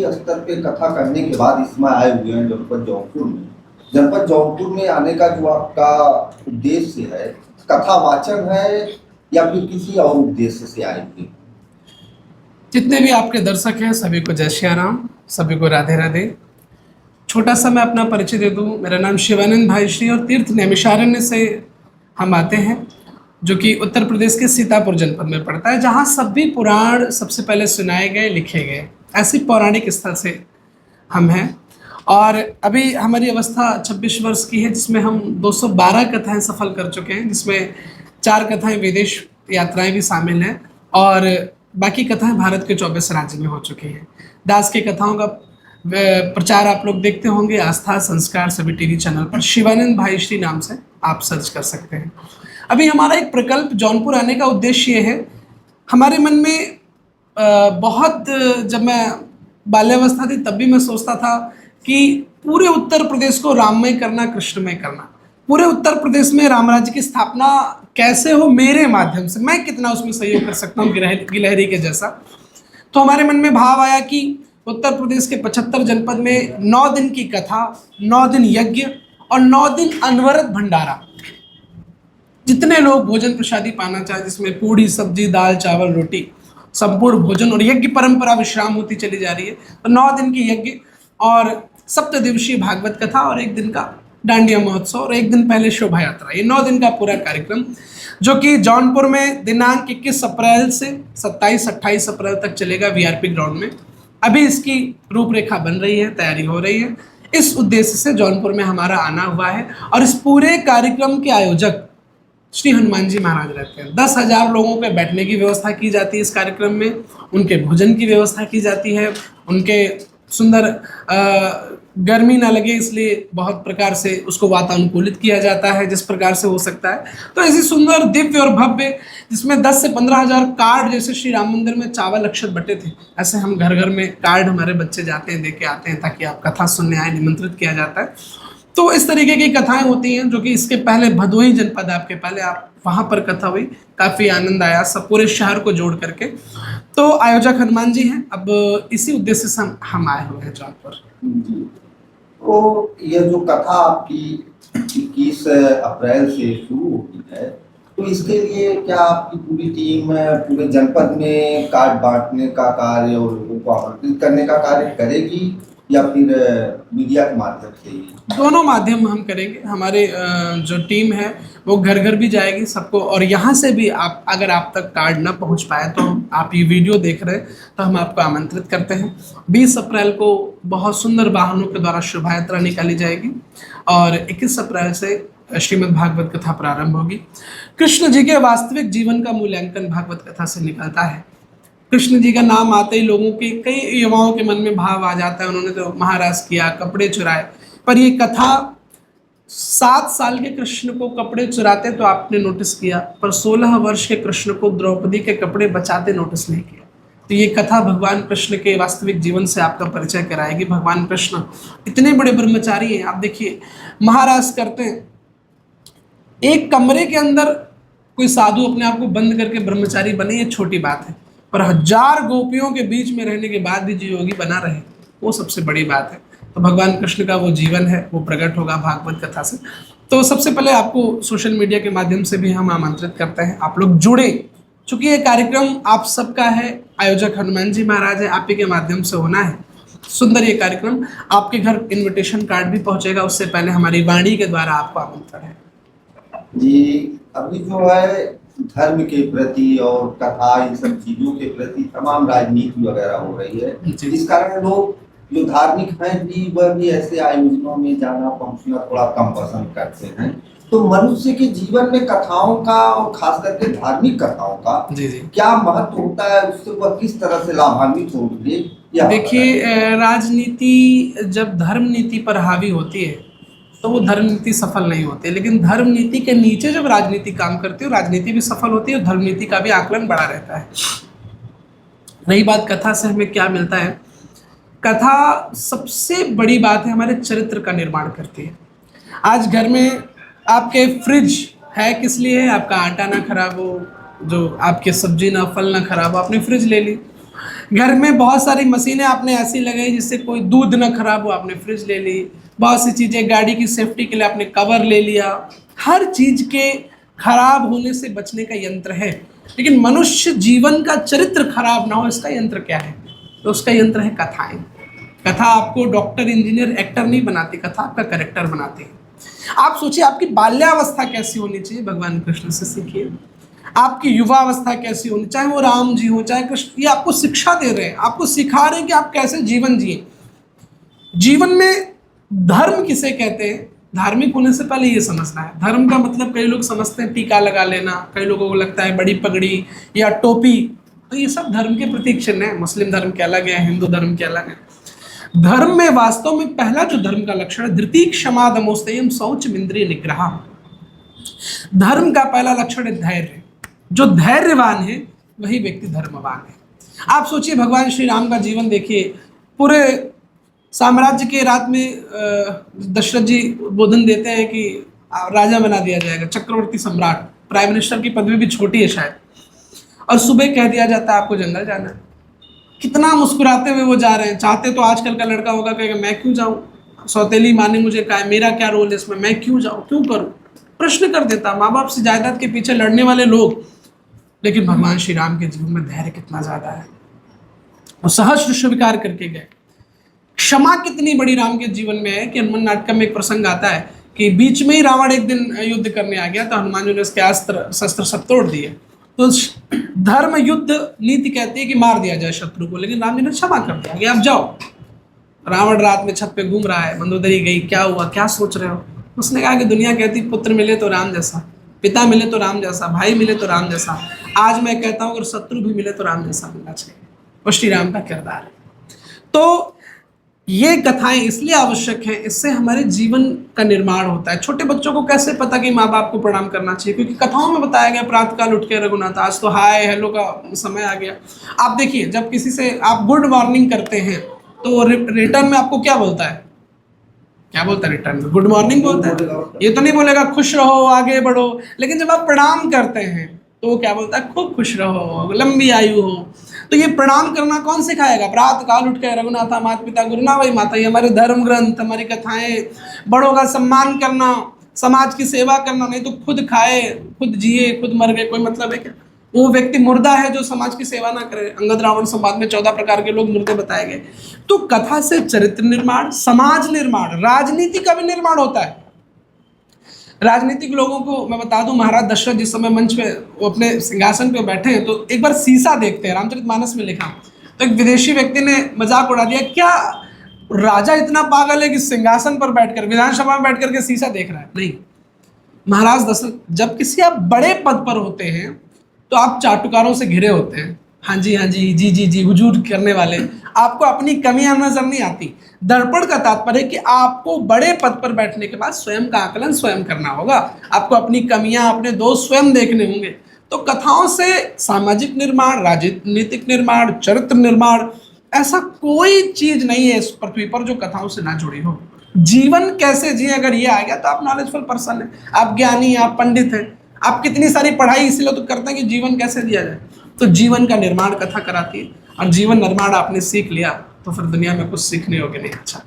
अंतर्राष्ट्रीय स्तर पे कथा करने के बाद इसमें आए हुए हैं जनपद जौनपुर में। जनपद जौनपुर में आने का जो आपका उद्देश्य है, कथा वाचन है या फिर किसी और उद्देश्य से आए हुए? जितने भी आपके दर्शक हैं सभी को जय श्री राम, सभी को राधे राधे। छोटा सा मैं अपना परिचय दे दूं। मेरा नाम शिवानंद भाई श्री और तीर्थ नैमिषारण्य से हम आते हैं, जो कि उत्तर प्रदेश के सीतापुर जनपद में पड़ता है, जहाँ सभी पुराण सबसे पहले सुनाए गए, लिखे गए, ऐसी पौराणिक स्थल से हम हैं। और अभी हमारी अवस्था 26 वर्ष की है, जिसमें हम 212 कथाएं सफल कर चुके हैं, जिसमें 4 कथाएं विदेश यात्राएं भी शामिल हैं और बाकी कथाएं भारत के 24 राज्य में हो चुकी हैं। दास की कथाओं का प्रचार आप लोग देखते होंगे आस्था संस्कार सभी टीवी चैनल पर, शिवानंद भाई श्री नाम से आप सर्च कर सकते हैं। अभी हमारा एक प्रकल्प जौनपुर आने का उद्देश्य ये है, हमारे मन में बहुत, जब मैं बाल्यावस्था थी तब भी मैं सोचता था कि पूरे उत्तर प्रदेश को राममय करना, कृष्णमय करना, पूरे उत्तर प्रदेश में राम राज्य की स्थापना कैसे हो, मेरे माध्यम से मैं कितना उसमें सहयोग कर सकता हूँ गिलहरी के जैसा। तो हमारे मन में भाव आया कि उत्तर प्रदेश के 75 जनपद में 9 दिन की कथा, 9 दिन यज्ञ और 9 दिन अनवरत भंडारा, जितने लोग भोजन प्रसादी पाना चाहे, जिसमें पूड़ी सब्जी दाल चावल रोटी, संपूर्ण भोजन और यज्ञ परंपरा विश्राम होती चली जा रही है। तो 9 दिन की यज्ञ और 7 दिवसीय भागवत कथा और 1 दिन का डांडिया महोत्सव और 1 दिन पहले शोभा यात्रा, ये 9 दिन का पूरा कार्यक्रम, जो कि जौनपुर में दिनांक 21 अप्रैल से 27-28 अप्रैल तक चलेगा वीआरपी ग्राउंड में। अभी इसकी रूपरेखा बन रही है, तैयारी हो रही है। इस उद्देश्य से जौनपुर में हमारा आना हुआ है और इस पूरे कार्यक्रम के आयोजक श्री हनुमान जी महाराज रहते हैं। 10,000 लोगों के बैठने की व्यवस्था की जाती है इस कार्यक्रम में, उनके भोजन की व्यवस्था की जाती है, उनके सुंदर गर्मी ना लगे इसलिए बहुत प्रकार से उसको वातानुकूलित किया जाता है जिस प्रकार से हो सकता है। तो ऐसी सुंदर दिव्य और भव्य, जिसमें 10 से 15,000 कार्ड, जैसे श्री राम मंदिर में चावल अक्षत बटे थे, ऐसे हम घर घर में कार्ड हमारे बच्चे जाते हैं, दे के आते हैं ताकि आप कथा सुनने आए, निमंत्रित किया जाता है। तो इस तरीके की कथाएं होती हैं, जो कि इसके पहले भदोही जनपद आपके पहले आप वहाँ पर कथा हुई, काफ़ी आनंद आया, सब पूरे शहर को जोड़ करके। तो आयोजक हनुमान जी हैं। अब इसी उद्देश्य से हम आए हुए हैं जौनपुर। तो ये जो कथा आपकी 21 अप्रैल से शुरू होती है, तो इसके लिए क्या आपकी पूरी टीम पूरे जनपद में कार्ड बांटने का कार्य और लोगों को आमंत्रित करने का कार्य करेगी या फिर मीडिया के माध्यम से ही? दोनों माध्यम हम करेंगे। हमारे जो टीम है वो घर घर भी जाएगी सबको, और यहाँ से भी आप, अगर आप तक कार्ड ना पहुँच पाए तो आप ये वीडियो देख रहे हैं तो हम आपको आमंत्रित करते हैं। 20 अप्रैल को बहुत सुंदर वाहनों के द्वारा शोभा यात्रा निकाली जाएगी और 21 अप्रैल से श्रीमद् भागवत कथा प्रारंभ होगी। कृष्ण जी के वास्तविक जीवन का मूल्यांकन भागवत कथा से निकलता है। कृष्ण जी का नाम आते ही लोगों के, कई युवाओं के मन में भाव आ जाता है, उन्होंने तो महाराज किया, कपड़े चुराए, पर ये कथा 7 साल के कृष्ण को कपड़े चुराते तो आपने नोटिस किया, पर 16 वर्ष के कृष्ण को द्रौपदी के कपड़े बचाते नोटिस नहीं किया। तो ये कथा भगवान कृष्ण के वास्तविक जीवन से आपका परिचय कराएगी। भगवान कृष्ण इतने बड़े ब्रह्मचारी हैं। आप देखिए, महाराज करते हैं, एक कमरे के अंदर कोई साधु अपने आप को बंद करके ब्रह्मचारी बने, ये छोटी बात है, पर 1000 गोपियों के बीच में रहने के बाद भी जो योगी बना रहे, वो सबसे बड़ी बात है। तो भगवान कृष्ण का वो जीवन है, वो प्रकट होगा भागवत कथा से। तो सबसे पहले आपको सोशल मीडिया के माध्यम से भी हम आमंत्रित करते हैं, आप लोग जुड़े, चूंकि ये कार्यक्रम आप सबका है, आयोजक हनुमान जी महाराज है, आप ही के माध्यम से होना है। सुंदर ये कार्यक्रम, आपके घर इन्विटेशन कार्ड भी पहुंचेगा, उससे पहले हमारी वाणी के द्वारा आपको आमंत्रण है जी। अभी जो है धर्म के प्रति और कथा, इन सब चीजों के प्रति तमाम राजनीति वगैरह हो रही है, इस कारण लोग जो धार्मिक हैं भी वह भी ऐसे आयोजनों में जाना पहुंचना थोड़ा कम पसंद करते हैं। तो मनुष्य के जीवन में कथाओं का और खास करके धार्मिक कथाओं का क्या महत्व होता है, उससे वह किस तरह से लाभान्वित होंगे? देखिए, राजनीति जब धर्म नीति पर हावी होती है तो वो धर्म नीति सफल नहीं होती, लेकिन धर्म नीति के नीचे जब राजनीति काम करती है, राजनीति भी सफल होती है और धर्म नीति का भी आकलन बड़ा रहता है। रही बात कथा से हमें क्या मिलता है, कथा सबसे बड़ी बात है, हमारे चरित्र का निर्माण करती है। आज घर में आपके फ्रिज है किस लिए है? आपका आटा ना खराब हो, जो आपके सब्जी ना फल ना खराब हो, आपने फ्रिज ले ली। घर में बहुत सारी मशीनें आपने ऐसी लगाई जिससे कोई दूध ना खराब हो, आपने फ्रिज ले ली। बहुत सी चीजें, गाड़ी की सेफ्टी के लिए आपने कवर ले लिया। हर चीज के खराब होने से बचने का यंत्र है, लेकिन मनुष्य जीवन का चरित्र खराब ना हो इसका यंत्र क्या है? तो उसका यंत्र है कथाएं। कथा आपको डॉक्टर, इंजीनियर, एक्टर नहीं बनाती, कथा आपका कैरेक्टर बनाती है। आप सोचिए आपकी बाल्यावस्था कैसी होनी चाहिए, भगवान कृष्ण से सीखिए। आपकी युवावस्था कैसी होनी, चाहे वो राम जी हो चाहे कृष्ण, ये आपको शिक्षा दे रहे हैं, आपको सिखा रहे हैं कि आप कैसे जीवन जिए। जीवन में धर्म किसे कहते हैं, धार्मिक होने से पहले ये समझना है। धर्म का मतलब कई लोग समझते हैं टीका लगा लेना, कई लोगों को लगता है बड़ी पगड़ी या टोपी, तो ये सब धर्म के प्रतीक चिन्ह है। मुस्लिम धर्म के अलग है, हिंदू धर्म के अलग है। धर्म में वास्तव में पहला जो धर्म का लक्षण है, धृति क्षमा दमोस्तयम शौचम इंद्रिय निग्रह। धर्म का पहला लक्षण है धैर्य। जो धैर्यवान है वही व्यक्ति धर्मवान है। आप सोचिए भगवान श्री राम का जीवन देखिए। पूरे साम्राज्य के रात में दशरथ जी उद्बोधन देते हैं कि राजा बना दिया जाएगा, चक्रवर्ती सम्राट, प्राइम मिनिस्टर की पदवी भी छोटी है शायद, और सुबह कह दिया जाता है आपको जंगल जाना है। कितना मुस्कुराते हुए वो जा रहे हैं। चाहते तो आजकल का लड़का होगा कहेगा मैं क्यों जाऊं, सौतेली माँ ने मुझे कहा, मेरा क्या रोल है इसमें, मैं क्यों जाऊं, क्यों करूं, प्रश्न कर देता। माँ बाप से जायदाद के पीछे लड़ने वाले लोग। लेकिन भगवान श्री राम के जीवन में धैर्य कितना ज्यादा है, वो सहर्ष स्वीकार करके गए। क्षमा कितनी बड़ी राम के जीवन में है कि हनुमान नाटक में एक प्रसंग आता है कि बीच में ही रावण एक दिन युद्ध करने आ गया, तो हनुमान जी ने उसके अस्त्र शस्त्र सब तोड़ दिए। तो धर्म युद्ध नीति कहती है कि मार दिया जाए शत्रु को, लेकिन राम जी ने क्षमा कर दिया कि आप जाओ। रावण रात में छत पे घूम रहा है, मंदोदरी गई, क्या हुआ, क्या सोच रहे हो? उसने कहा कि दुनिया कहती पुत्र मिले तो राम जैसा, पिता मिले तो राम जैसा, भाई मिले तो राम जैसा, आज मैं कहता हूं अगर शत्रु भी मिले तो राम जैसा मिलना चाहिए। वो श्री राम का किरदार है। तो ये कथाएं इसलिए आवश्यक हैं, इससे हमारे जीवन का निर्माण होता है। छोटे बच्चों को कैसे पता कि माँ बाप को प्रणाम करना चाहिए? क्योंकि कथाओं में बताया गया प्रातःकाल उठ के रघुनाथ, आज तो हाय हेलो का समय आ गया। आप देखिए जब किसी से आप गुड मॉर्निंग करते हैं तो रिटर्न में आपको क्या बोलता है? क्या बोलता है रिटर्न में? गुड मॉर्निंग बोलता है। ये तो नहीं बोलेगा खुश रहो आगे बढ़ो। लेकिन जब आप प्रणाम करते हैं तो वो क्या बोलता है? खूब खुश रहो, लंबी आयु हो। तो ये प्रणाम करना कौन सिखाएगा? प्रातः काल उठ के रघुनाथा माता पिता गुरुना वही माता, ये हमारे धर्म ग्रंथ, हमारी कथाएं। बड़ों का सम्मान करना, समाज की सेवा करना, नहीं तो खुद खाए खुद जिए खुद मर गए, कोई मतलब है क्या? वो व्यक्ति मुर्दा है जो समाज की सेवा ना करे। अंगद रावण संवाद में 14 प्रकार के लोग मुर्दे बताए गए। तो कथा से चरित्र निर्माण, समाज निर्माण, राजनीति का भी निर्माण होता है। राजनीतिक लोगों को मैं बता दूं, महाराज दशरथ जिस समय मंच पे वो अपने सिंहासन पे बैठे हैं तो एक बार शीशा देखते हैं, रामचरितमानस में लिखा। तो एक विदेशी व्यक्ति ने मजाक उड़ा दिया, क्या राजा इतना पागल है कि सिंहासन पर बैठकर, विधानसभा में बैठकर के शीशा देख रहा है? नहीं, महाराज दशरथ जब किसी आप बड़े पद पर होते हैं तो आप चाटुकारों से घिरे होते हैं। हाँ जी जी जी जी हुजूर करने वाले, आपको अपनी कमियां नजर नहीं आती। दर्पण का तात्पर्य है कि आपको बड़े पद पर बैठने के बाद स्वयं का आकलन स्वयं करना होगा। आपको अपनी कमियां, अपने दोष स्वयं देखने होंगे। तो कथाओं से सामाजिक निर्माण, राजनीतिक निर्माण, चरित्र निर्माण, ऐसा कोई चीज नहीं है इस पृथ्वी पर जो कथाओं से ना जुड़ी हो। जीवन कैसे जिए, अगर ये आ गया तो आप नॉलेजफुल पर्सन है, आप ज्ञानी, आप पंडित हैं। आप कितनी सारी पढ़ाई इसलिए तो करते हैं कि जीवन कैसे जिया जाए। तो जीवन का निर्माण कथा कराती है, और जीवन निर्माण आपने सीख लिया तो फिर दुनिया में कुछ सीखने योग्य नहीं। अच्छा।